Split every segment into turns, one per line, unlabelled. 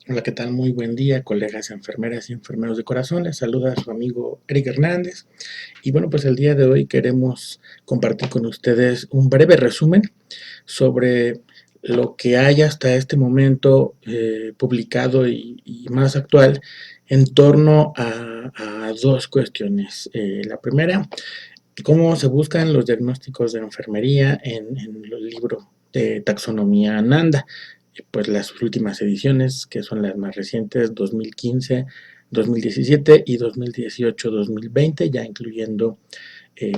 Hola, ¿qué tal? Muy buen día, colegas enfermeras y enfermeros de corazón. Les saluda a su amigo Eric Hernández. Y bueno, pues el día de hoy queremos compartir con ustedes un breve resumen sobre lo que hay hasta este momento publicado y más actual en torno a dos cuestiones. La primera, cómo se buscan los diagnósticos de enfermería en el libro de taxonomía Ananda, pues las últimas ediciones, que son las más recientes, 2015, 2017 y 2018-2020, ya incluyendo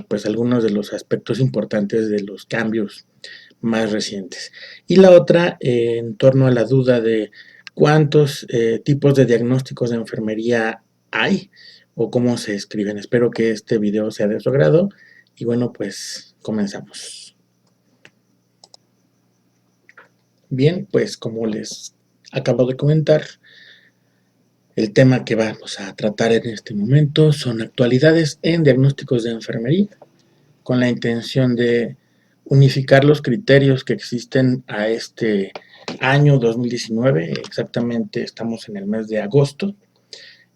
pues algunos de los aspectos importantes de los cambios más recientes. Y la otra, en torno a la duda de cuántos tipos de diagnósticos de enfermería hay o cómo se escriben. Espero que este video sea de su agrado y bueno, pues comenzamos. Bien, pues como les acabo de comentar, el tema que vamos a tratar en este momento son actualidades en diagnósticos de enfermería, con la intención de unificar los criterios que existen a este año 2019, exactamente estamos en el mes de agosto,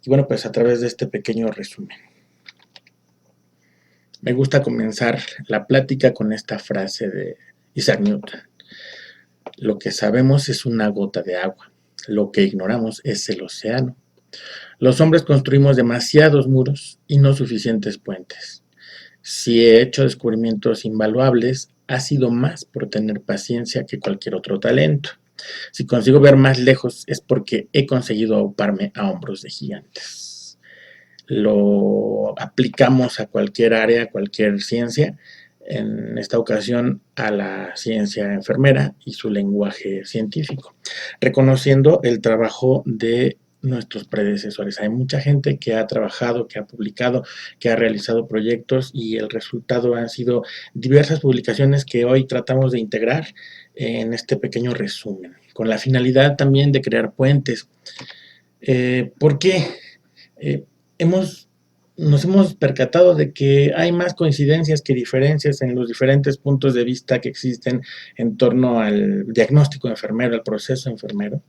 y bueno, pues a través de este pequeño resumen. Me gusta comenzar la plática con esta frase de Isaac Newton: lo que sabemos es una gota de agua, lo que ignoramos es el océano. Los hombres construimos demasiados muros y no suficientes puentes. Si he hecho descubrimientos invaluables, ha sido más por tener paciencia que cualquier otro talento. Si consigo ver más lejos es porque he conseguido auparme a hombros de gigantes. Lo aplicamos a cualquier área, a cualquier ciencia, en esta ocasión a la ciencia enfermera y su lenguaje científico, reconociendo el trabajo de nuestros predecesores. Hay mucha gente que ha trabajado, que ha publicado, que ha realizado proyectos y el resultado han sido diversas publicaciones que hoy tratamos de integrar en este pequeño resumen, con la finalidad también de crear puentes. ¿Por qué? Eh, hemos, nos hemos percatado de que hay más coincidencias que diferencias en los diferentes puntos de vista que existen en torno al diagnóstico enfermero, al proceso enfermero.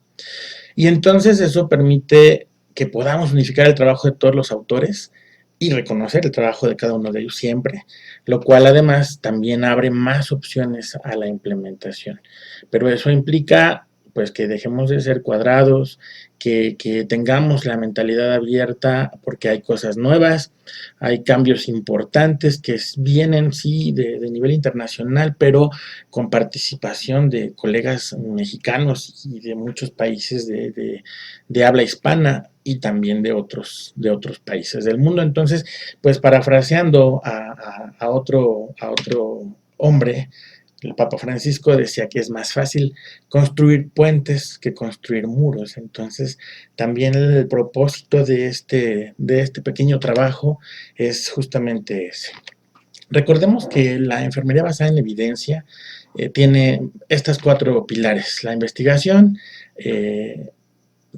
Y entonces eso permite que podamos unificar el trabajo de todos los autores y reconocer el trabajo de cada uno de ellos siempre, lo cual además también abre más opciones a la implementación. Pero eso implica pues que dejemos de ser cuadrados, que tengamos la mentalidad abierta porque hay cosas nuevas, hay cambios importantes que vienen, sí, de nivel internacional, pero con participación de colegas mexicanos y de muchos países de habla hispana y también de otros países del mundo. Entonces, pues parafraseando a otro hombre, el Papa Francisco decía que es más fácil construir puentes que construir muros. Entonces, también el propósito de este pequeño trabajo es justamente ese. Recordemos que la enfermería basada en evidencia tiene estas cuatro pilares: la investigación,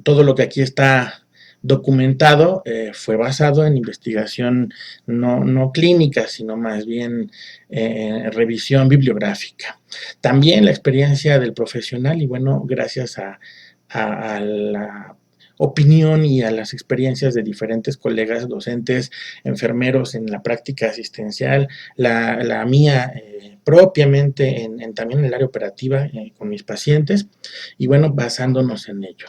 todo lo que aquí está documentado fue basado en investigación no clínica, sino más bien revisión bibliográfica. También la experiencia del profesional y bueno, gracias a la opinión y a las experiencias de diferentes colegas docentes, enfermeros en la práctica asistencial, la mía propiamente también en el área operativa con mis pacientes y bueno, basándonos en ello.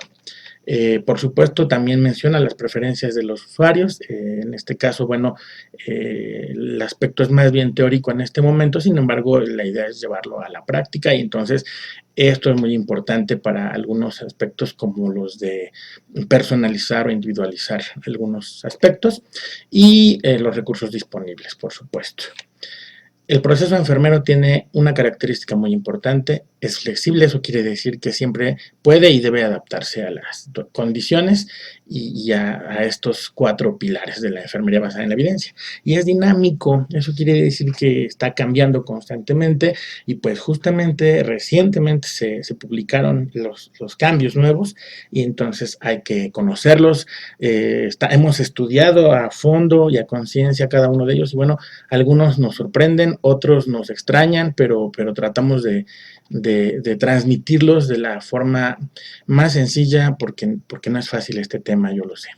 Por supuesto, también menciona las preferencias de los usuarios. En este caso, bueno, el aspecto es más bien teórico en este momento, sin embargo, la idea es llevarlo a la práctica y entonces esto es muy importante para algunos aspectos como los de personalizar o individualizar algunos aspectos y los recursos disponibles, por supuesto. El proceso enfermero tiene una característica muy importante: es flexible. Eso quiere decir que siempre puede y debe adaptarse a las condiciones y a estos cuatro pilares de la enfermería basada en la evidencia. Y es dinámico. Eso quiere decir que está cambiando constantemente y pues justamente recientemente se publicaron los cambios nuevos y entonces hay que conocerlos. Hemos estudiado a fondo y a conciencia cada uno de ellos y bueno, algunos nos sorprenden, otros nos extrañan, pero tratamos de transmitirlos de la forma más sencilla, porque no es fácil este tema, yo lo sé.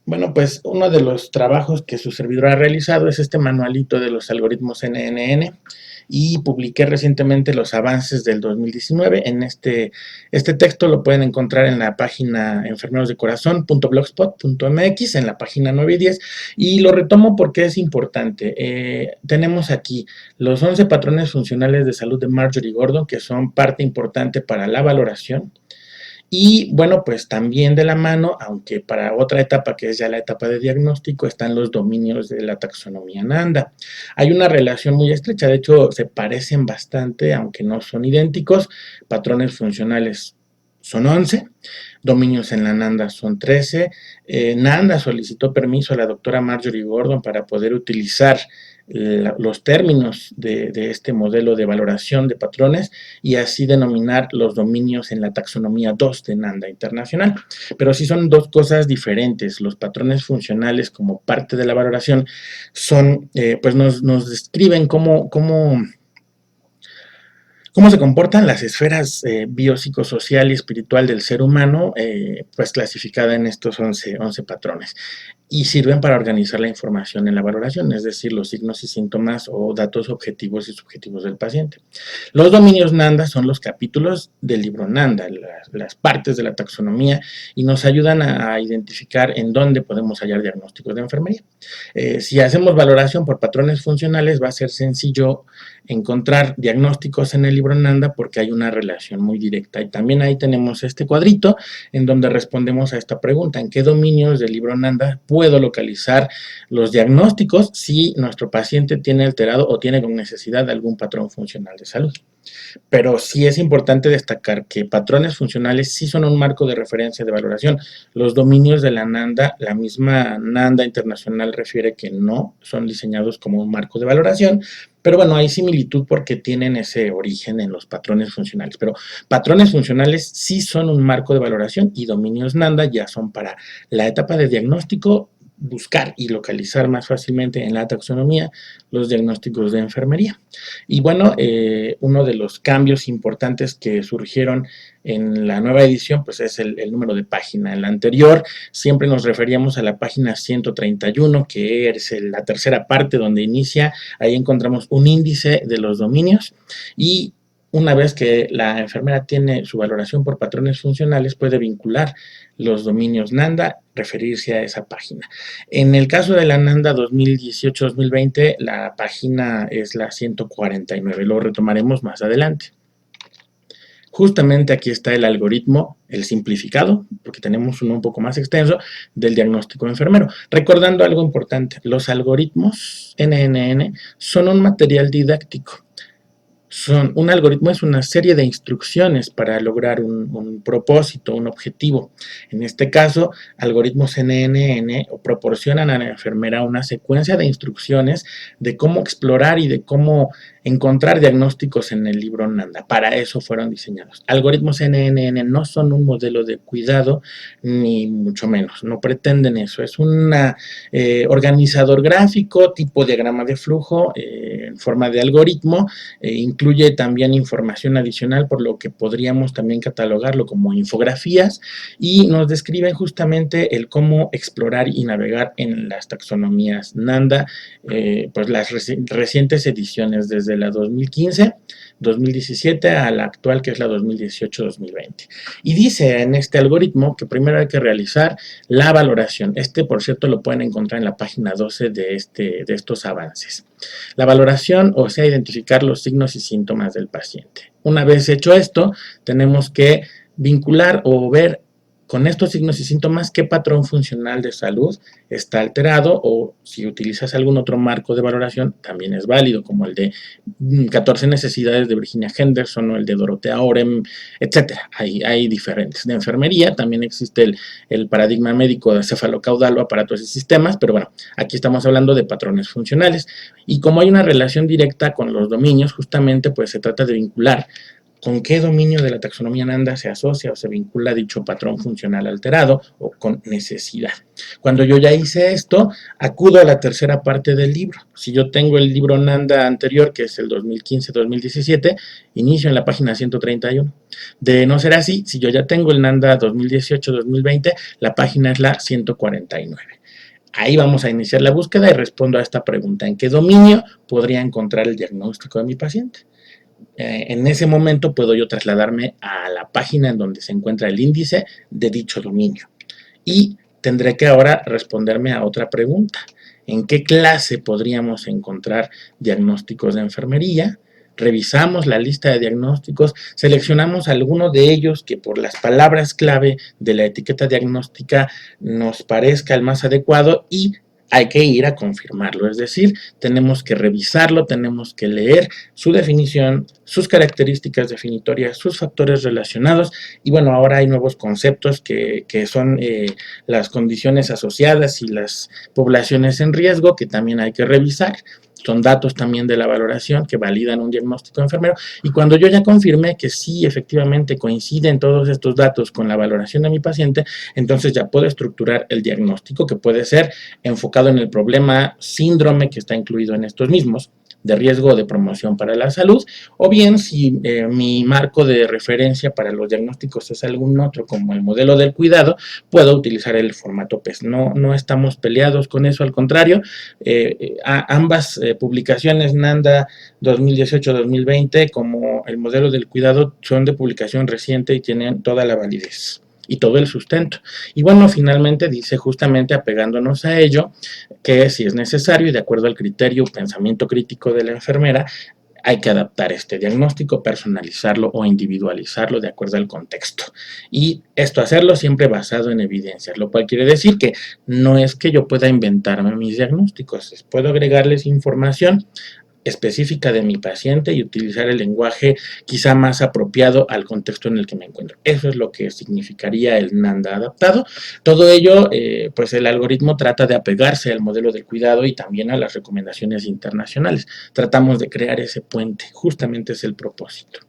Bueno, pues uno de los trabajos que su servidor ha realizado es este manualito de los algoritmos NNN, y publiqué recientemente los avances del 2019. Este texto lo pueden encontrar en la página enfermerosdecorazon.blogspot.mx, en la página 9 y 10, y lo retomo porque es importante. Tenemos aquí los 11 patrones funcionales de salud de Marjorie Gordon, que son parte importante para la valoración. Y bueno, pues también de la mano, aunque para otra etapa, que es ya la etapa de diagnóstico, están los dominios de la taxonomía Nanda. Hay una relación muy estrecha, de hecho se parecen bastante, aunque no son idénticos. Patrones funcionales son 11, dominios en la Nanda son 13. Nanda solicitó permiso a la doctora Marjorie Gordon para poder utilizar los términos de este modelo de valoración de patrones y así denominar los dominios en la taxonomía 2 de Nanda Internacional. Pero sí son dos cosas diferentes. Los patrones funcionales como parte de la valoración son, pues nos describen cómo se comportan las esferas biopsicosocial y espiritual del ser humano, pues clasificada en estos 11 patrones, y sirven para organizar la información en la valoración, es decir, los signos y síntomas o datos objetivos y subjetivos del paciente. Los dominios Nanda son los capítulos del libro Nanda, las partes de la taxonomía, y nos ayudan a identificar en dónde podemos hallar diagnósticos de enfermería. Si hacemos valoración por patrones funcionales, va a ser sencillo encontrar diagnósticos en el libro Nanda porque hay una relación muy directa. Y también ahí tenemos este cuadrito en donde respondemos a esta pregunta: ¿en qué dominios del libro Nanda puedo localizar los diagnósticos si nuestro paciente tiene alterado o tiene con necesidad de algún patrón funcional de salud? Pero sí es importante destacar que patrones funcionales sí son un marco de referencia de valoración. Los dominios de la Nanda, la misma Nanda Internacional refiere que no son diseñados como un marco de valoración, pero bueno, hay similitud porque tienen ese origen en los patrones funcionales. Pero patrones funcionales sí son un marco de valoración y dominios Nanda ya son para la etapa de diagnóstico, buscar y localizar más fácilmente en la taxonomía los diagnósticos de enfermería. Y bueno, uno de los cambios importantes que surgieron en la nueva edición, pues es el número de página. En la anterior siempre nos referíamos a la página 131, que es la tercera parte donde inicia. Ahí encontramos un índice de los dominios, y una vez que la enfermera tiene su valoración por patrones funcionales, puede vincular los dominios Nanda, referirse a esa página. En el caso de la Nanda 2018-2020, la página es la 149, lo retomaremos más adelante. Justamente aquí está el algoritmo, el simplificado, porque tenemos uno un poco más extenso, del diagnóstico enfermero. Recordando algo importante, los algoritmos NNN son un material didáctico. Un algoritmo es una serie de instrucciones para lograr un propósito, un objetivo. En este caso, algoritmos NNN proporcionan a la enfermera una secuencia de instrucciones de cómo explorar y de cómo encontrar diagnósticos en el libro Nanda. Para eso fueron diseñados. Algoritmos NNN no son un modelo de cuidado, ni mucho menos, no pretenden eso. Es un organizador gráfico tipo diagrama de flujo en forma de algoritmo. Incluye también información adicional, por lo que podríamos también catalogarlo como infografías, y nos describen justamente el cómo explorar y navegar en las taxonomías Nanda, pues las recientes ediciones desde la 2015, 2017 a la actual, que es la 2018-2020. Y dice en este algoritmo que primero hay que realizar la valoración. Por cierto, lo pueden encontrar en la página 12 de estos avances. La valoración, o sea, identificar los signos y síntomas del paciente. Una vez hecho esto, tenemos que vincular o ver con estos signos y síntomas qué patrón funcional de salud está alterado, o si utilizas algún otro marco de valoración también es válido, como el de 14 necesidades de Virginia Henderson o el de Dorothea Orem, etcétera. Hay diferentes. De enfermería también existe el paradigma médico de cefalocaudal o aparatos y sistemas, pero bueno, aquí estamos hablando de patrones funcionales. Y como hay una relación directa con los dominios, justamente pues se trata de vincular con qué dominio de la taxonomía Nanda se asocia o se vincula dicho patrón funcional alterado o con necesidad. Cuando yo ya hice esto, acudo a la tercera parte del libro. Si yo tengo el libro Nanda anterior, que es el 2015-2017, inicio en la página 131. De no ser así, si yo ya tengo el Nanda 2018-2020, la página es la 149. Ahí vamos a iniciar la búsqueda y respondo a esta pregunta: ¿en qué dominio podría encontrar el diagnóstico de mi paciente? En ese momento puedo yo trasladarme a la página en donde se encuentra el índice de dicho dominio. Y tendré que ahora responderme a otra pregunta: ¿en qué clase podríamos encontrar diagnósticos de enfermería? Revisamos la lista de diagnósticos, seleccionamos alguno de ellos que por las palabras clave de la etiqueta diagnóstica nos parezca el más adecuado y hay que ir a confirmarlo, es decir, tenemos que revisarlo, tenemos que leer su definición, sus características definitorias, sus factores relacionados y bueno, ahora hay nuevos conceptos que son las condiciones asociadas y las poblaciones en riesgo que también hay que revisar. Son datos también de la valoración que validan un diagnóstico enfermero y cuando yo ya confirmé que sí efectivamente coinciden todos estos datos con la valoración de mi paciente, entonces ya puedo estructurar el diagnóstico que puede ser enfocado en el problema síndrome que está incluido en estos mismos, de riesgo o de promoción para la salud, o bien si mi marco de referencia para los diagnósticos es algún otro como el modelo del cuidado, puedo utilizar el formato PES. No estamos peleados con eso, al contrario, ambas publicaciones, Nanda 2018-2020 como el modelo del cuidado, son de publicación reciente y tienen toda la validez y todo el sustento. Y bueno, finalmente dice, justamente apegándonos a ello, que si es necesario y de acuerdo al criterio, pensamiento crítico de la enfermera, hay que adaptar este diagnóstico, personalizarlo o individualizarlo de acuerdo al contexto. Y esto hacerlo siempre basado en evidencias, lo cual quiere decir que no es que yo pueda inventarme mis diagnósticos, puedo agregarles información específica de mi paciente y utilizar el lenguaje quizá más apropiado al contexto en el que me encuentro. Eso es lo que significaría el Nanda adaptado. Todo ello, pues el algoritmo trata de apegarse al modelo del cuidado y también a las recomendaciones internacionales. Tratamos de crear ese puente, justamente es el propósito.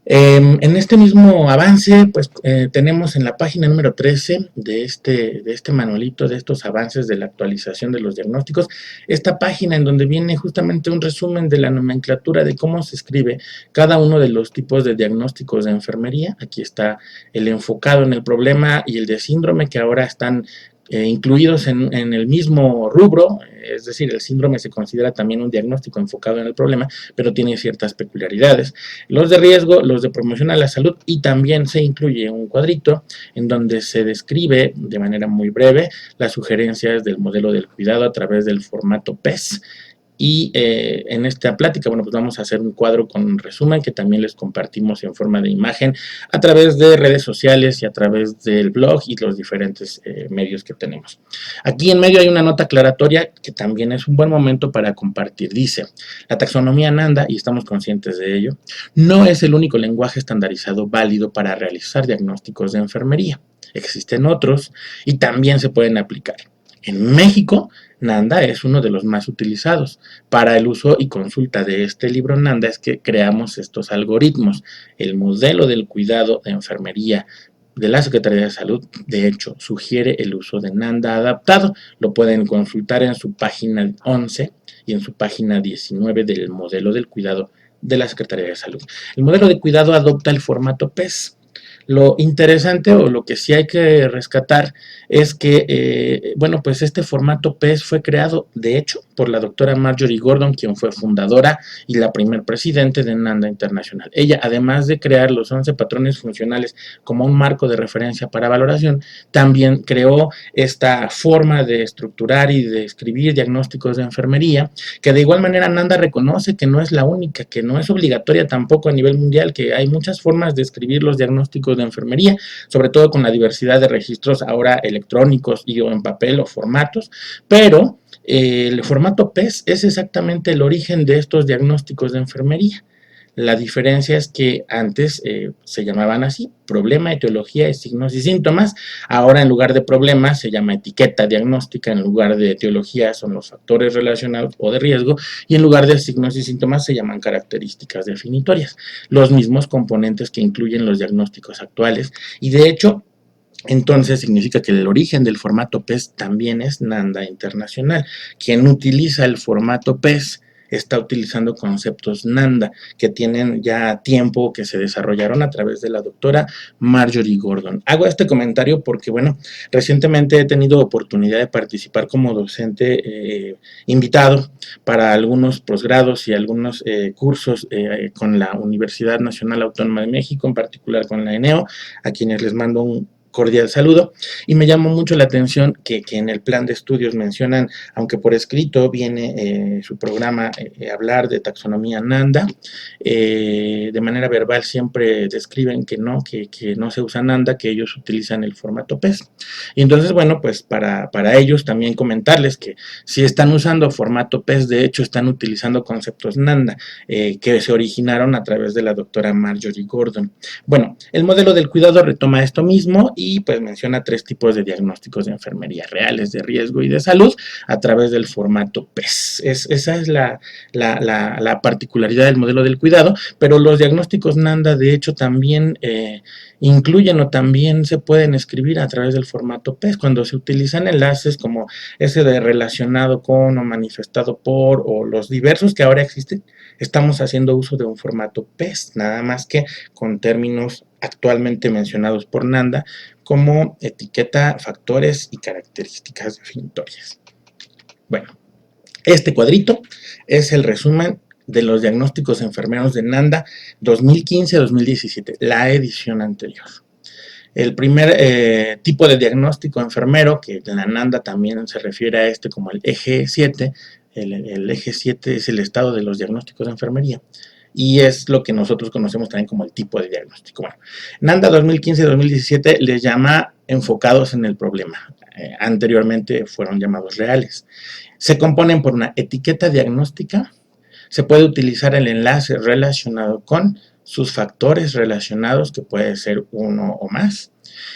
En este mismo avance, pues tenemos en la página número 13 de este manualito, de estos avances de la actualización de los diagnósticos, esta página en donde viene justamente un resumen de la nomenclatura de cómo se escribe cada uno de los tipos de diagnósticos de enfermería. Aquí está el enfocado en el problema y el de síndrome, que ahora están incluidos en el mismo rubro, es decir, el síndrome se considera también un diagnóstico enfocado en el problema, pero tiene ciertas peculiaridades. Los de riesgo, los de promoción a la salud, y también se incluye un cuadrito en donde se describe de manera muy breve las sugerencias del modelo del cuidado a través del formato PES. Y en esta plática, bueno, pues vamos a hacer un cuadro con un resumen que también les compartimos en forma de imagen a través de redes sociales y a través del blog y los diferentes medios que tenemos. Aquí en medio hay una nota aclaratoria que también es un buen momento para compartir. Dice, la taxonomía Nanda, y estamos conscientes de ello, no es el único lenguaje estandarizado válido para realizar diagnósticos de enfermería. Existen otros y también se pueden aplicar. En México, Nanda es uno de los más utilizados. Para el uso y consulta de este libro Nanda es que creamos estos algoritmos. El modelo del cuidado de enfermería de la Secretaría de Salud, de hecho, sugiere el uso de Nanda adaptado. Lo pueden consultar en su página 11 y en su página 19 del modelo del cuidado de la Secretaría de Salud. El modelo de cuidado adopta el formato PES. Lo interesante o lo que sí hay que rescatar es que, bueno, pues este formato PES fue creado, de hecho, por la doctora Marjorie Gordon, quien fue fundadora y la primer presidente de Nanda Internacional. Ella, además de crear los 11 patrones funcionales como un marco de referencia para valoración, también creó esta forma de estructurar y de escribir diagnósticos de enfermería, que de igual manera Nanda reconoce que no es la única, que no es obligatoria tampoco a nivel mundial, que hay muchas formas de escribir los diagnósticos de enfermería, sobre todo con la diversidad de registros ahora electrónicos y o en papel o formatos, pero el formato PES es exactamente el origen de estos diagnósticos de enfermería. La diferencia es que antes se llamaban así, problema, etiología, signos y síntomas. Ahora en lugar de problema se llama etiqueta diagnóstica, en lugar de etiología son los factores relacionados o de riesgo, y en lugar de signos y síntomas se llaman características definitorias, los mismos componentes que incluyen los diagnósticos actuales. Y de hecho, entonces significa que el origen del formato PES también es NANDA Internacional. Quien utiliza el formato PES está utilizando conceptos NANDA que tienen ya tiempo, que se desarrollaron a través de la doctora Marjorie Gordon. Hago este comentario porque, bueno, recientemente he tenido oportunidad de participar como docente invitado para algunos posgrados y algunos cursos con la Universidad Nacional Autónoma de México, en particular con la ENEO, a quienes les mando un cordial saludo, y me llamó mucho la atención que en el plan de estudios mencionan, aunque por escrito viene su programa hablar de taxonomía NANDA, de manera verbal siempre describen que no se usa NANDA, que ellos utilizan el formato PES. Y entonces, bueno, pues para ellos también comentarles que si están usando formato PES, de hecho están utilizando conceptos NANDA, que se originaron a través de la doctora Marjorie Gordon. Bueno, el modelo del cuidado retoma esto mismo y pues menciona 3 tipos de diagnósticos de enfermería: reales, de riesgo y de salud, a través del formato PES. Esa es la particularidad del modelo del cuidado, pero los diagnósticos NANDA de hecho también incluyen o también se pueden escribir a través del formato PES cuando se utilizan enlaces como ese de relacionado con o manifestado por o los diversos que ahora existen. Estamos haciendo uso de un formato PES, nada más que con términos actualmente mencionados por NANDA como etiqueta, factores y características definitorias. Bueno, este cuadrito es el resumen de los diagnósticos enfermeros de NANDA 2015-2017, la edición anterior. El primer tipo de diagnóstico enfermero, que en la NANDA también se refiere a este como el eje 7, el eje 7 es el estado de los diagnósticos de enfermería, y es lo que nosotros conocemos también como el tipo de diagnóstico. Bueno, NANDA 2015-2017 les llama enfocados en el problema. Anteriormente fueron llamados reales. Se componen por una etiqueta diagnóstica. Se puede utilizar el enlace relacionado con sus factores relacionados, que puede ser uno o más,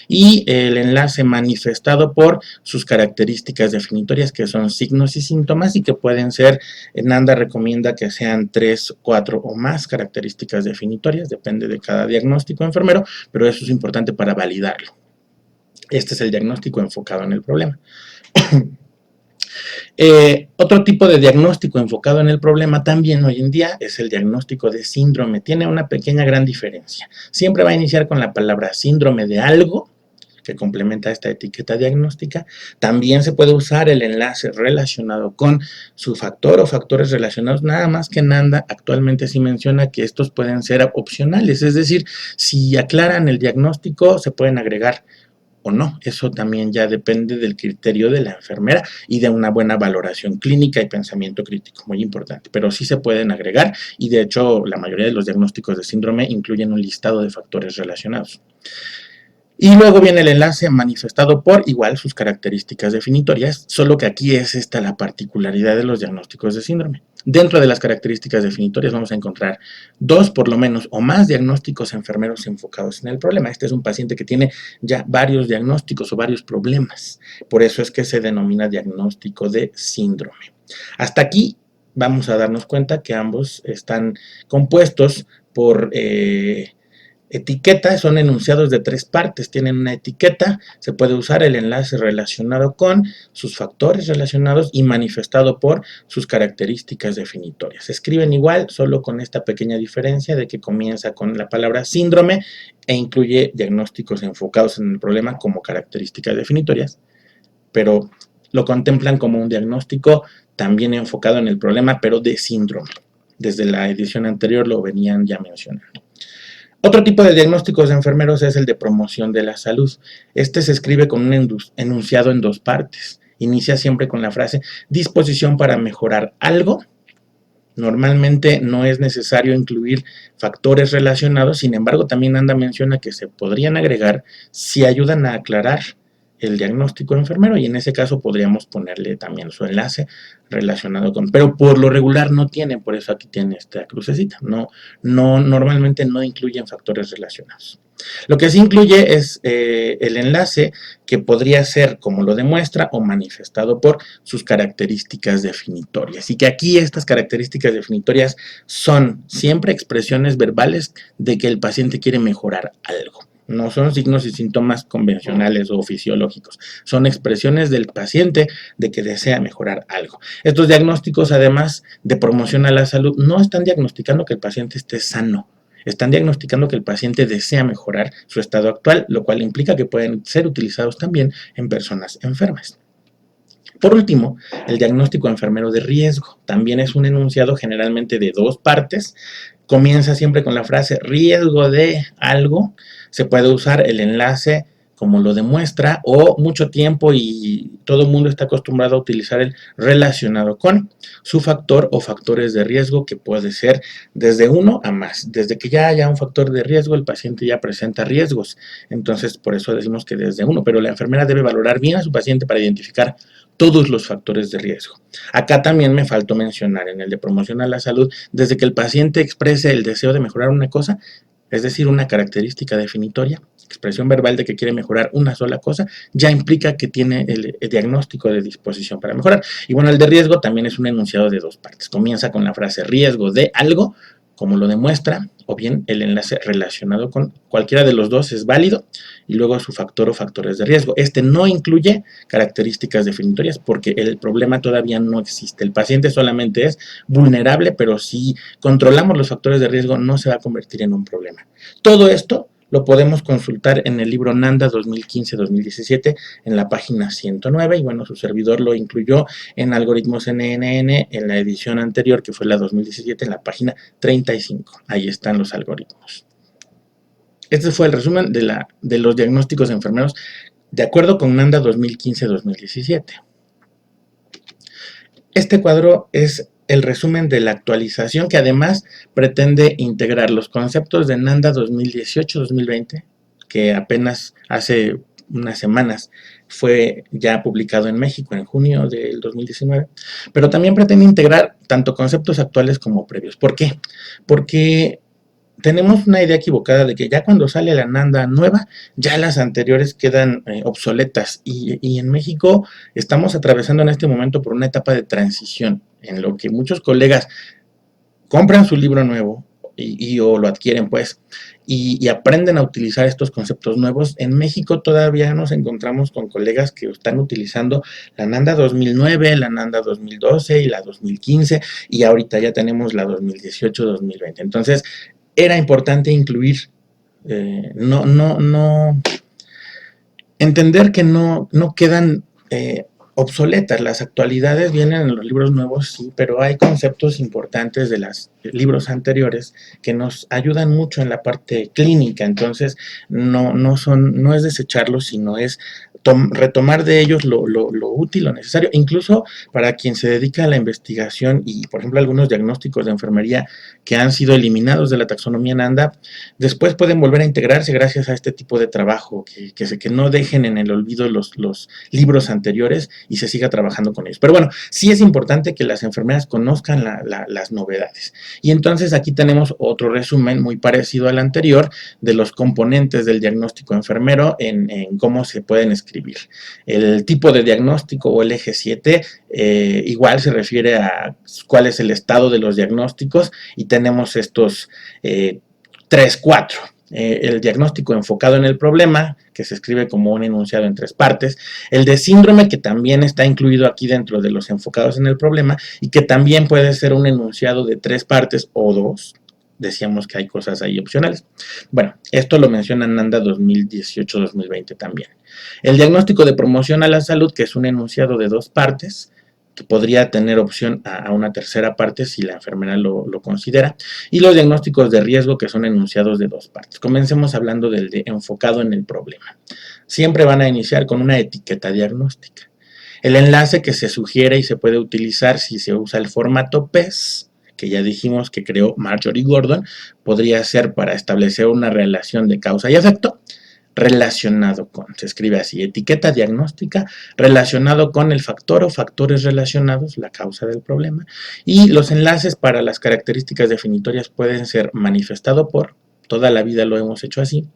y el enlace manifestado por sus características definitorias, que son signos y síntomas, y que pueden ser, NANDA recomienda que sean 3, 4 o más características definitorias, depende de cada diagnóstico enfermero, pero eso es importante para validarlo. Este es el diagnóstico enfocado en el problema. Otro tipo de diagnóstico enfocado en el problema también hoy en día es el diagnóstico de síndrome. Tiene una pequeña gran diferencia. Siempre va a iniciar con la palabra síndrome de algo, que complementa esta etiqueta diagnóstica. También se puede usar el enlace relacionado con su factor o factores relacionados, nada más que NANDA actualmente sí menciona que estos pueden ser opcionales, es decir, si aclaran el diagnóstico se pueden agregar o no. Eso también ya depende del criterio de la enfermera y de una buena valoración clínica y pensamiento crítico, muy importante, pero sí se pueden agregar, y de hecho la mayoría de los diagnósticos de síndrome incluyen un listado de factores relacionados. Y luego viene el enlace manifestado por, igual, sus características definitorias, solo que aquí es esta la particularidad de los diagnósticos de síndrome. Dentro de las características definitorias vamos a encontrar 2 por lo menos o más diagnósticos enfermeros enfocados en el problema. Este es un paciente que tiene ya varios diagnósticos o varios problemas. Por eso es que se denomina diagnóstico de síndrome. Hasta aquí vamos a darnos cuenta que ambos están compuestos por etiqueta, son enunciados de 3 partes, tienen una etiqueta, se puede usar el enlace relacionado con sus factores relacionados y manifestado por sus características definitorias. Se escriben igual, solo con esta pequeña diferencia de que comienza con la palabra síndrome e incluye diagnósticos enfocados en el problema como características definitorias, pero lo contemplan como un diagnóstico también enfocado en el problema, pero de síndrome. Desde la edición anterior lo venían ya mencionando. Otro tipo de diagnósticos de enfermeros es el de promoción de la salud. Este se escribe con un enunciado en 2 partes. Inicia siempre con la frase disposición para mejorar algo. Normalmente no es necesario incluir factores relacionados, sin embargo también NANDA menciona que se podrían agregar si ayudan a aclarar el diagnóstico enfermero y en ese caso podríamos ponerle también su enlace relacionado con, pero por lo regular no tiene, por eso aquí tiene esta crucecita, normalmente no incluyen factores relacionados. Lo que sí incluye es el enlace que podría ser como lo demuestra o manifestado por sus características definitorias. Y que aquí estas características definitorias son siempre expresiones verbales de que el paciente quiere mejorar algo. No son signos y síntomas convencionales o fisiológicos, son expresiones del paciente de que desea mejorar algo. Estos diagnósticos, además de promoción a la salud, no están diagnosticando que el paciente esté sano, están diagnosticando que el paciente desea mejorar su estado actual, lo cual implica que pueden ser utilizados también en personas enfermas. Por último, el diagnóstico enfermero de riesgo también es un enunciado generalmente de dos partes. Comienza siempre con la frase riesgo de algo. Se puede usar el enlace como lo demuestra o mucho tiempo y todo el mundo está acostumbrado a utilizar el relacionado con su factor o factores de riesgo que puede ser desde uno a más. Desde que ya haya un factor de riesgo, el paciente ya presenta riesgos. Entonces, por eso decimos que desde uno, pero la enfermera debe valorar bien a su paciente para identificar todos los factores de riesgo. Acá también me faltó mencionar en el de promoción a la salud, desde que el paciente exprese el deseo de mejorar una cosa, es decir, una característica definitoria, expresión verbal de que quiere mejorar una sola cosa, ya implica que tiene el diagnóstico de disposición para mejorar. Y bueno, el de riesgo también es un enunciado de dos partes. Comienza con la frase riesgo de algo, como lo demuestra, o bien el enlace relacionado con cualquiera de los dos es válido, y luego su factor o factores de riesgo. Este no incluye características definitorias porque el problema todavía no existe. El paciente solamente es vulnerable, pero si controlamos los factores de riesgo no se va a convertir en un problema. Todo esto lo podemos consultar en el libro NANDA 2015-2017 en la página 109 y bueno, su servidor lo incluyó en Algoritmos NNN en la edición anterior que fue la 2017 en la página 35. Ahí están los algoritmos. Este fue el resumen de los diagnósticos enfermeros de acuerdo con NANDA 2015-2017. Este cuadro es el resumen de la actualización que además pretende integrar los conceptos de NANDA 2018-2020, que apenas hace unas semanas fue ya publicado en México en junio del 2019, pero también pretende integrar tanto conceptos actuales como previos. ¿Por qué? Porque tenemos una idea equivocada de que ya cuando sale la NANDA nueva, ya las anteriores quedan obsoletas y en México estamos atravesando en este momento por una etapa de transición en lo que muchos colegas compran su libro nuevo o lo adquieren pues y aprenden a utilizar estos conceptos nuevos. En México todavía nos encontramos con colegas que están utilizando la NANDA 2009, la NANDA 2012 y la 2015 y ahorita ya tenemos la 2018-2020. Entonces, era importante incluir, entender que no quedan obsoletas. Las actualidades vienen en los libros nuevos, sí, pero hay conceptos importantes de los libros anteriores que nos ayudan mucho en la parte clínica. Entonces, no es desecharlos, sino es retomar de ellos lo útil, lo necesario, incluso para quien se dedica a la investigación y, por ejemplo, algunos diagnósticos de enfermería que han sido eliminados de la taxonomía NANDA, después pueden volver a integrarse gracias a este tipo de trabajo, que no dejen en el olvido los libros anteriores y se siga trabajando con ellos. Pero bueno, sí es importante que las enfermeras conozcan las novedades. Y entonces aquí tenemos otro resumen muy parecido al anterior de los componentes del diagnóstico enfermero en cómo se pueden escribir. El tipo de diagnóstico o el eje 7 igual se refiere a cuál es el estado de los diagnósticos y tenemos estos 4. El diagnóstico enfocado en el problema, que se escribe como un enunciado en 3 partes, el de síndrome, que también está incluido aquí dentro de los enfocados en el problema y que también puede ser un enunciado de 3 partes o 2. Decíamos que hay cosas ahí opcionales. Bueno, esto lo menciona NANDA 2018-2020 también. El diagnóstico de promoción a la salud, que es un enunciado de 2 partes, que podría tener opción a una tercera parte si la enfermera lo considera, y los diagnósticos de riesgo, que son enunciados de 2 partes. Comencemos hablando del de enfocado en el problema. Siempre van a iniciar con una etiqueta diagnóstica. El enlace que se sugiere y se puede utilizar si se usa el formato PES, que ya dijimos que creó Marjorie Gordon, podría ser para establecer una relación de causa y efecto, relacionado con, se escribe así, etiqueta diagnóstica relacionado con el factor o factores relacionados, la causa del problema, y los enlaces para las características definitorias pueden ser manifestado por, toda la vida lo hemos hecho así,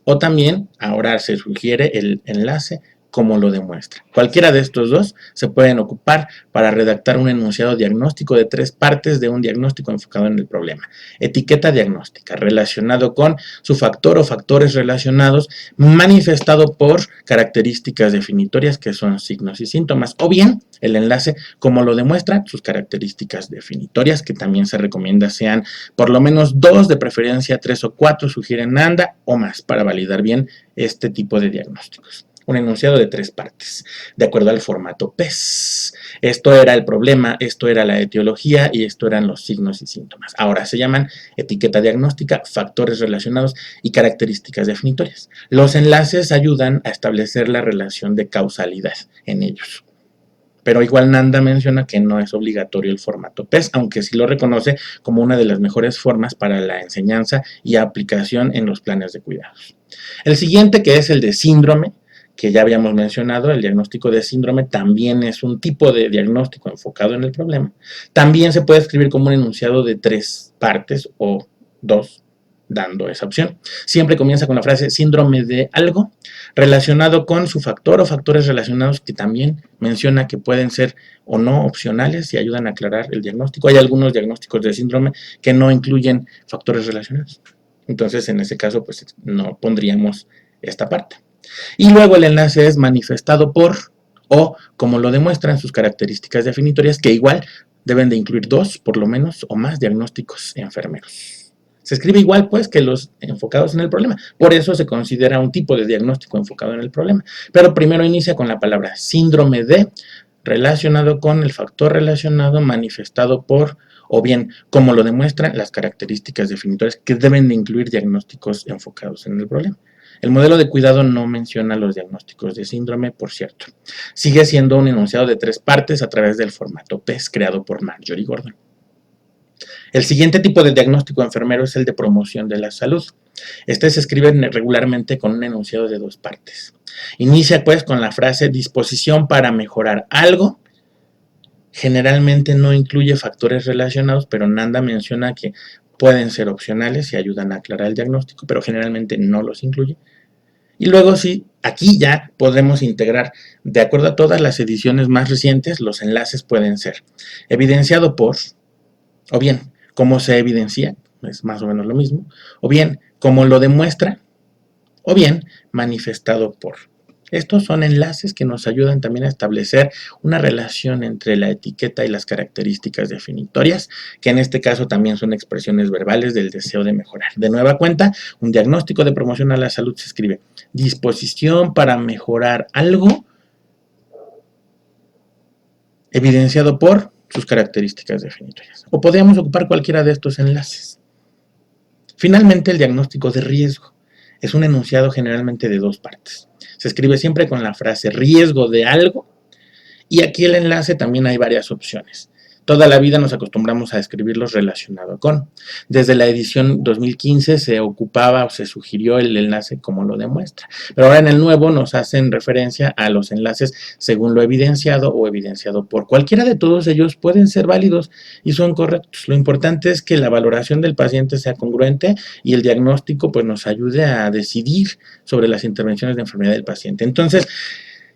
o también ahora se sugiere el enlace como lo demuestra. Cualquiera de estos dos se pueden ocupar para redactar un enunciado diagnóstico de 3 partes de un diagnóstico enfocado en el problema. Etiqueta diagnóstica, relacionado con su factor o factores relacionados, manifestado por características definitorias que son signos y síntomas, o bien el enlace como lo demuestra sus características definitorias, que también se recomienda sean por lo menos 2, de preferencia 3 o 4, sugieren ANDA o más para validar bien este tipo de diagnósticos. Un enunciado de 3 partes, de acuerdo al formato PES. Esto era el problema, esto era la etiología y esto eran los signos y síntomas. Ahora se llaman etiqueta diagnóstica, factores relacionados y características definitorias. Los enlaces ayudan a establecer la relación de causalidad en ellos. Pero igual Nanda menciona que no es obligatorio el formato PES, aunque sí lo reconoce como una de las mejores formas para la enseñanza y aplicación en los planes de cuidados. El siguiente, que es el de síndrome, que ya habíamos mencionado, el diagnóstico de síndrome también es un tipo de diagnóstico enfocado en el problema. También se puede escribir como un enunciado de 3 partes o 2, dando esa opción. Siempre comienza con la frase síndrome de algo, relacionado con su factor o factores relacionados, que también menciona que pueden ser o no opcionales y ayudan a aclarar el diagnóstico. Hay algunos diagnósticos de síndrome que no incluyen factores relacionados. Entonces, en ese caso, pues no pondríamos esta parte. Y luego el enlace es manifestado por o como lo demuestran sus características definitorias, que igual deben de incluir 2, por lo menos, o más diagnósticos enfermeros. Se escribe igual, pues, que los enfocados en el problema. Por eso se considera un tipo de diagnóstico enfocado en el problema. Pero primero inicia con la palabra síndrome de, relacionado con el factor relacionado, manifestado por, o bien, como lo demuestran las características definitorias, que deben de incluir diagnósticos enfocados en el problema. El modelo de cuidado no menciona los diagnósticos de síndrome, por cierto. Sigue siendo un enunciado de 3 partes a través del formato PES creado por Marjorie Gordon. El siguiente tipo de diagnóstico enfermero es el de promoción de la salud. Este se escribe regularmente con un enunciado de 2 partes. Inicia pues con la frase disposición para mejorar algo. Generalmente no incluye factores relacionados, pero Nanda menciona que pueden ser opcionales y ayudan a aclarar el diagnóstico, pero generalmente no los incluye. Y luego sí, aquí ya podemos integrar, de acuerdo a todas las ediciones más recientes, los enlaces pueden ser evidenciado por, o bien, cómo se evidencia, es más o menos lo mismo, o bien, cómo lo demuestra, o bien, manifestado por. Estos son enlaces que nos ayudan también a establecer una relación entre la etiqueta y las características definitorias, que en este caso también son expresiones verbales del deseo de mejorar. De nueva cuenta, un diagnóstico de promoción a la salud se escribe disposición para mejorar algo evidenciado por sus características definitorias. O podríamos ocupar cualquiera de estos enlaces. Finalmente, el diagnóstico de riesgo es un enunciado generalmente de 2 partes. Se escribe siempre con la frase riesgo de algo, y aquí el enlace también hay varias opciones. Toda la vida nos acostumbramos a escribirlos relacionado con. Desde la edición 2015 se ocupaba o se sugirió el enlace como lo demuestra. Pero ahora en el nuevo nos hacen referencia a los enlaces según lo evidenciado o evidenciado por. Cualquiera de todos ellos pueden ser válidos y son correctos. Lo importante es que la valoración del paciente sea congruente y el diagnóstico pues nos ayude a decidir sobre las intervenciones de enfermedad del paciente. Entonces,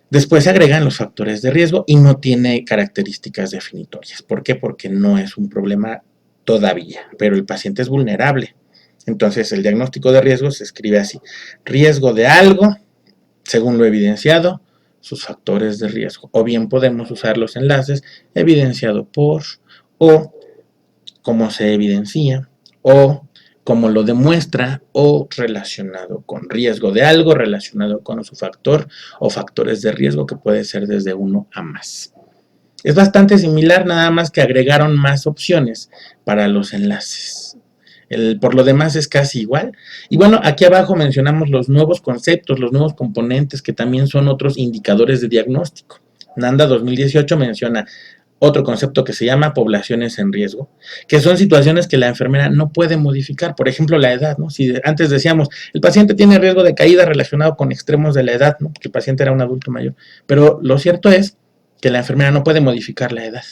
después se agregan los factores de riesgo y no tiene características definitorias. ¿Por qué? Porque no es un problema todavía, pero el paciente es vulnerable. Entonces, el diagnóstico de riesgo se escribe así: riesgo de algo, según lo evidenciado, sus factores de riesgo. O bien podemos usar los enlaces evidenciado por, o cómo se evidencia, o como lo demuestra, o relacionado con riesgo de algo, relacionado con su factor o factores de riesgo, que puede ser desde 1 a más. Es bastante similar, nada más que agregaron más opciones para los enlaces. Por lo demás es casi igual. Y bueno, aquí abajo mencionamos los nuevos conceptos, los nuevos componentes, que también son otros indicadores de diagnóstico. Nanda 2018 menciona otro concepto que se llama poblaciones en riesgo, que son situaciones que la enfermera no puede modificar. Por ejemplo, la edad, ¿no? Si antes decíamos, el paciente tiene riesgo de caída relacionado con extremos de la edad, ¿no? Que el paciente era un adulto mayor. Pero lo cierto es que la enfermera no puede modificar la edad.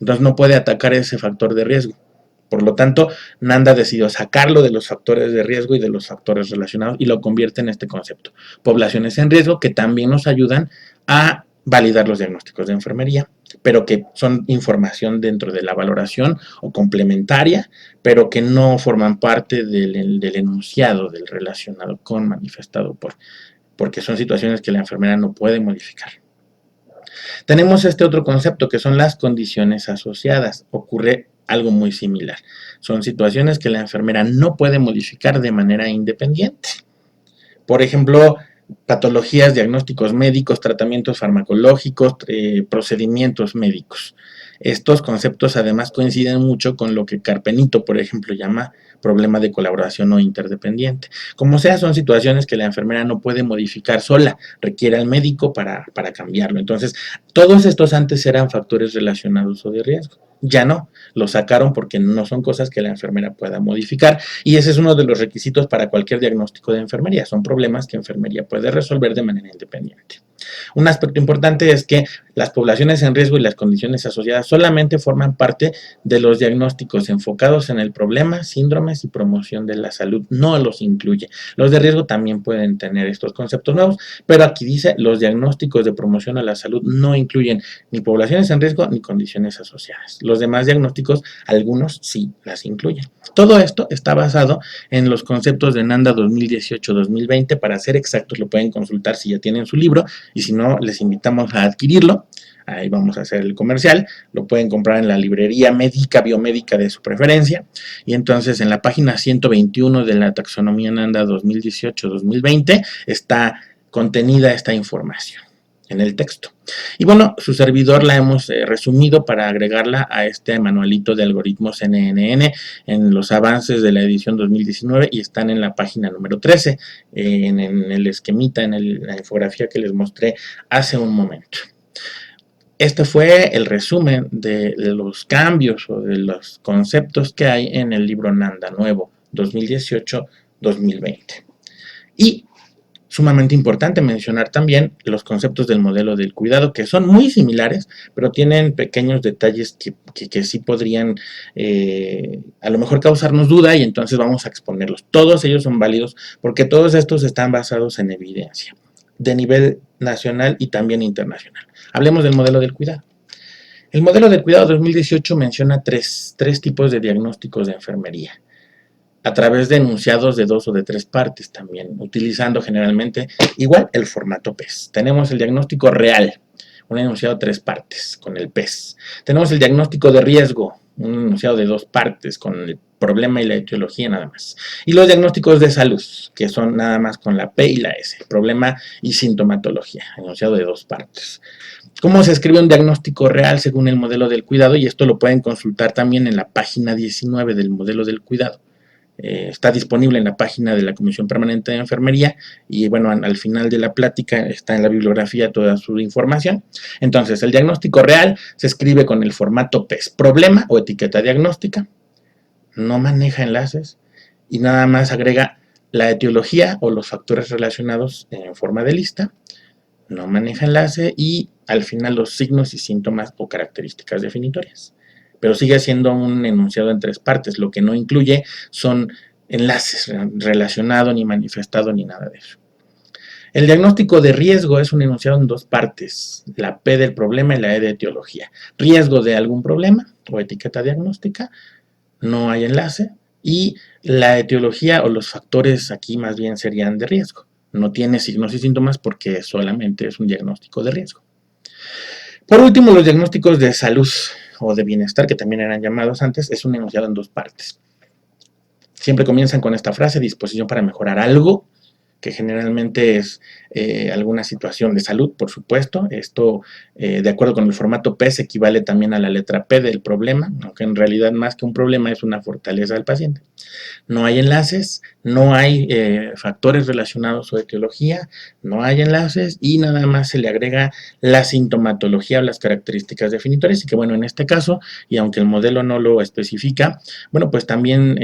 Entonces no puede atacar ese factor de riesgo. Por lo tanto, Nanda decidió sacarlo de los factores de riesgo y de los factores relacionados y lo convierte en este concepto. Poblaciones en riesgo que también nos ayudan a validar los diagnósticos de enfermería, pero que son información dentro de la valoración o complementaria, pero que no forman parte del enunciado del relacionado con manifestado por, porque son situaciones que la enfermera no puede modificar. Tenemos este otro concepto que son las condiciones asociadas. Ocurre algo muy similar. Son situaciones que la enfermera no puede modificar de manera independiente. Por ejemplo, patologías, diagnósticos médicos, tratamientos farmacológicos, procedimientos médicos. Estos conceptos además coinciden mucho con lo que Carpenito, por ejemplo, llama problema de colaboración o interdependiente. Como sea, son situaciones que la enfermera no puede modificar sola, requiere al médico para cambiarlo. Entonces, todos estos antes eran factores relacionados o de riesgo. Ya no, lo sacaron porque no son cosas que la enfermera pueda modificar y ese es uno de los requisitos para cualquier diagnóstico de enfermería. Son problemas que enfermería puede resolver de manera independiente. Un aspecto importante es que las poblaciones en riesgo y las condiciones asociadas solamente forman parte de los diagnósticos enfocados en el problema, síndromes y promoción de la salud. No los incluye. Los de riesgo también pueden tener estos conceptos nuevos, pero aquí dice los diagnósticos de promoción a la salud no incluyen ni poblaciones en riesgo ni condiciones asociadas. Los demás diagnósticos, algunos sí las incluyen. Todo esto está basado en los conceptos de Nanda 2018-2020. Para ser exactos, lo pueden consultar si ya tienen su libro y si no, les invitamos a adquirirlo. Ahí vamos a hacer el comercial. Lo pueden comprar en la librería médica, biomédica de su preferencia. Y entonces en la página 121 de la taxonomía Nanda 2018-2020 está contenida esta información en el texto. Y bueno, su servidor la hemos resumido para agregarla a este manualito de algoritmos NNN en los avances de la edición 2019 y están en la página número 13, en el esquemita, en la infografía que les mostré hace un momento. Este fue el resumen de los cambios o de los conceptos que hay en el libro Nanda Nuevo 2018-2020. Y sumamente importante mencionar también los conceptos del modelo del cuidado, que son muy similares, pero tienen pequeños detalles que sí podrían a lo mejor causarnos duda y entonces vamos a exponerlos. Todos ellos son válidos porque todos estos están basados en evidencia de nivel nacional y también internacional. Hablemos del modelo del cuidado. El modelo del cuidado 2018 menciona tres tipos de diagnósticos de enfermería, a través de enunciados de 2 o de 3 partes también, utilizando generalmente igual el formato PES. Tenemos el diagnóstico real, un enunciado de 3 partes, con el PES. Tenemos el diagnóstico de riesgo, un enunciado de 2 partes, con el problema y la etiología nada más. Y los diagnósticos de salud, que son nada más con la P y la S, problema y sintomatología, enunciado de 2 partes. ¿Cómo se escribe un diagnóstico real según el modelo del cuidado? Y esto lo pueden consultar también en la página 19 del modelo del cuidado. Está disponible en la página de la Comisión Permanente de Enfermería y bueno, al final de la plática está en la bibliografía toda su información. Entonces, el diagnóstico real se escribe con el formato PES, problema o etiqueta diagnóstica, no maneja enlaces y nada más agrega la etiología o los factores relacionados en forma de lista, no maneja enlace y al final los signos y síntomas o características definitorias. Pero sigue siendo un enunciado en 3 partes. Lo que no incluye son enlaces relacionado, ni manifestado, ni nada de eso. El diagnóstico de riesgo es un enunciado en 2 partes, la P del problema y la E de etiología. Riesgo de algún problema o etiqueta diagnóstica, no hay enlace, y la etiología o los factores aquí más bien serían de riesgo. No tiene signos y síntomas porque solamente es un diagnóstico de riesgo. Por último, los diagnósticos de salud o de bienestar, que también eran llamados antes, es un enunciado en 2 partes. Siempre comienzan con esta frase, disposición para mejorar algo, que generalmente es alguna situación de salud, por supuesto. Esto, de acuerdo con el formato P, se equivale también a la letra P del problema, aunque en realidad más que un problema es una fortaleza del paciente. No hay enlaces, no hay factores relacionados o etiología, no hay enlaces y nada más se le agrega la sintomatología o las características definitorias y que bueno, en este caso, y aunque el modelo no lo especifica, bueno, pues también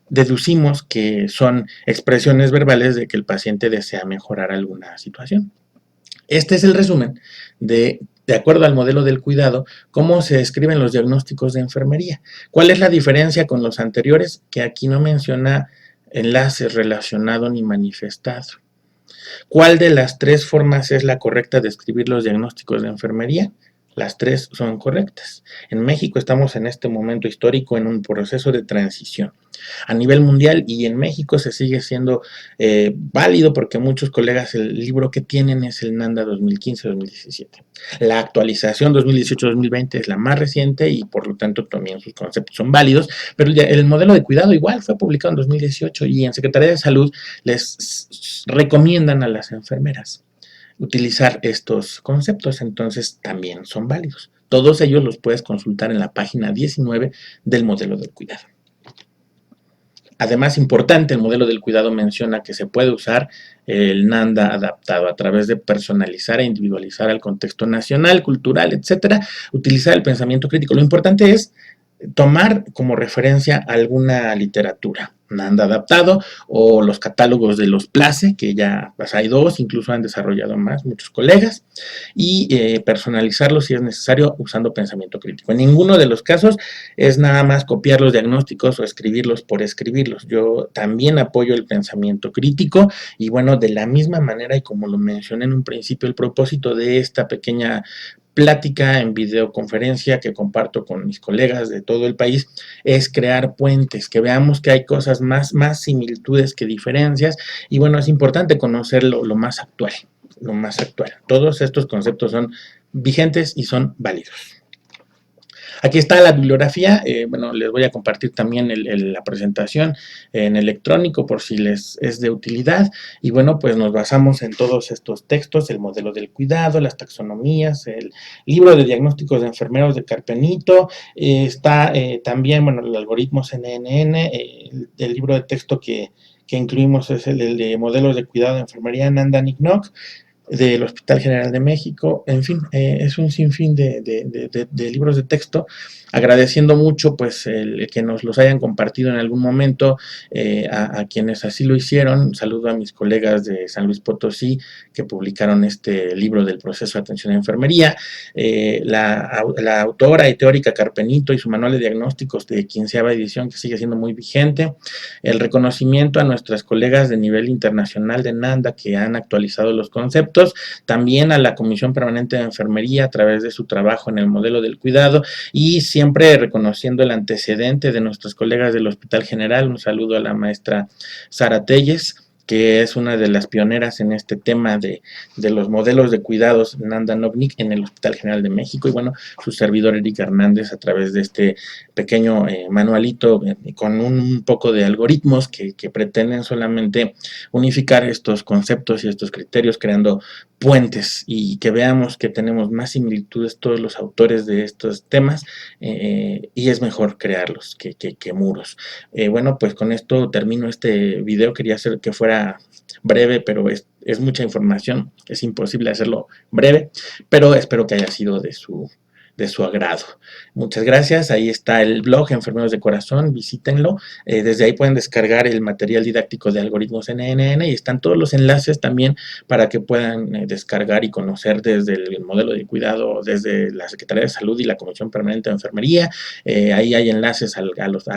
deducimos que son expresiones verbales de que el paciente desea mejorar alguna situación. Este es el resumen de acuerdo al modelo del cuidado, cómo se escriben los diagnósticos de enfermería. ¿Cuál es la diferencia con los anteriores? Que aquí no menciona enlaces relacionado ni manifestado. ¿Cuál de las tres formas es la correcta de escribir los diagnósticos de enfermería? Las tres son correctas. En México estamos en este momento histórico en un proceso de transición. A nivel mundial y en México se sigue siendo válido porque muchos colegas el libro que tienen es el NANDA 2015-2017. La actualización 2018-2020 es la más reciente y por lo tanto también sus conceptos son válidos, pero el modelo de cuidado igual fue publicado en 2018 y en Secretaría de Salud les recomiendan a las enfermeras utilizar estos conceptos, entonces también son válidos. Todos ellos los puedes consultar en la página 19 del modelo del cuidado. Además, importante, el modelo del cuidado menciona que se puede usar el NANDA adaptado a través de personalizar e individualizar al contexto nacional, cultural, etcétera, utilizar el pensamiento crítico. Lo importante es tomar como referencia alguna literatura, NANDA adaptado o los catálogos de los PLACE, que ya pues, hay dos, incluso han desarrollado más muchos colegas, y personalizarlo si es necesario usando pensamiento crítico. En ninguno de los casos es nada más copiar los diagnósticos o escribirlos por escribirlos. Yo también apoyo el pensamiento crítico y bueno, de la misma manera y como lo mencioné en un principio, el propósito de esta pequeña plática en videoconferencia que comparto con mis colegas de todo el país es crear puentes, que veamos que hay cosas más similitudes que diferencias y bueno, es importante conocer lo más actual, lo más actual. Todos estos conceptos son vigentes y son válidos. Aquí está la bibliografía, bueno, les voy a compartir también la presentación en electrónico por si les es de utilidad. Y bueno, pues nos basamos en todos estos textos, el modelo del cuidado, las taxonomías, el libro de diagnósticos de enfermeros de Carpenito, está también, bueno, el algoritmo CNN, el libro de texto que incluimos es el de modelos de cuidado de enfermería Nanda Nicknock, del Hospital General de México, en fin, es un sinfín de libros de texto, agradeciendo mucho pues el que nos los hayan compartido en algún momento a quienes así lo hicieron. Saludo a mis colegas de San Luis Potosí que publicaron este libro del proceso de atención a enfermería, la autora y teórica Carpenito y su manual de diagnósticos de 15ª edición que sigue siendo muy vigente, el reconocimiento a nuestras colegas de nivel internacional de NANDA que han actualizado los conceptos, también a la Comisión Permanente de Enfermería a través de su trabajo en el modelo del cuidado y siempre reconociendo el antecedente de nuestros colegas del Hospital General. Un saludo a la maestra Sara Telles, que es una de las pioneras en este tema de los modelos de cuidados Nanda Novnik en el Hospital General de México y bueno, su servidor Eric Hernández a través de este pequeño manualito con un poco de algoritmos que pretenden solamente unificar estos conceptos y estos criterios creando puentes y que veamos que tenemos más similitudes todos los autores de estos temas y es mejor crearlos que muros. Bueno, pues con esto termino este video, quería hacer que fuera breve, pero es mucha información, es imposible hacerlo breve, pero espero que haya sido de su agrado. Muchas gracias, ahí está el blog Enfermeros de Corazón, visítenlo, desde ahí pueden descargar el material didáctico de algoritmos NNN y están todos los enlaces también para que puedan descargar y conocer desde el modelo de cuidado, desde la Secretaría de Salud y la Comisión Permanente de Enfermería, ahí hay enlaces a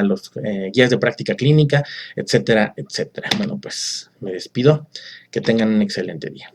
los guías de práctica clínica, etcétera, etcétera. Bueno, pues me despido, que tengan un excelente día.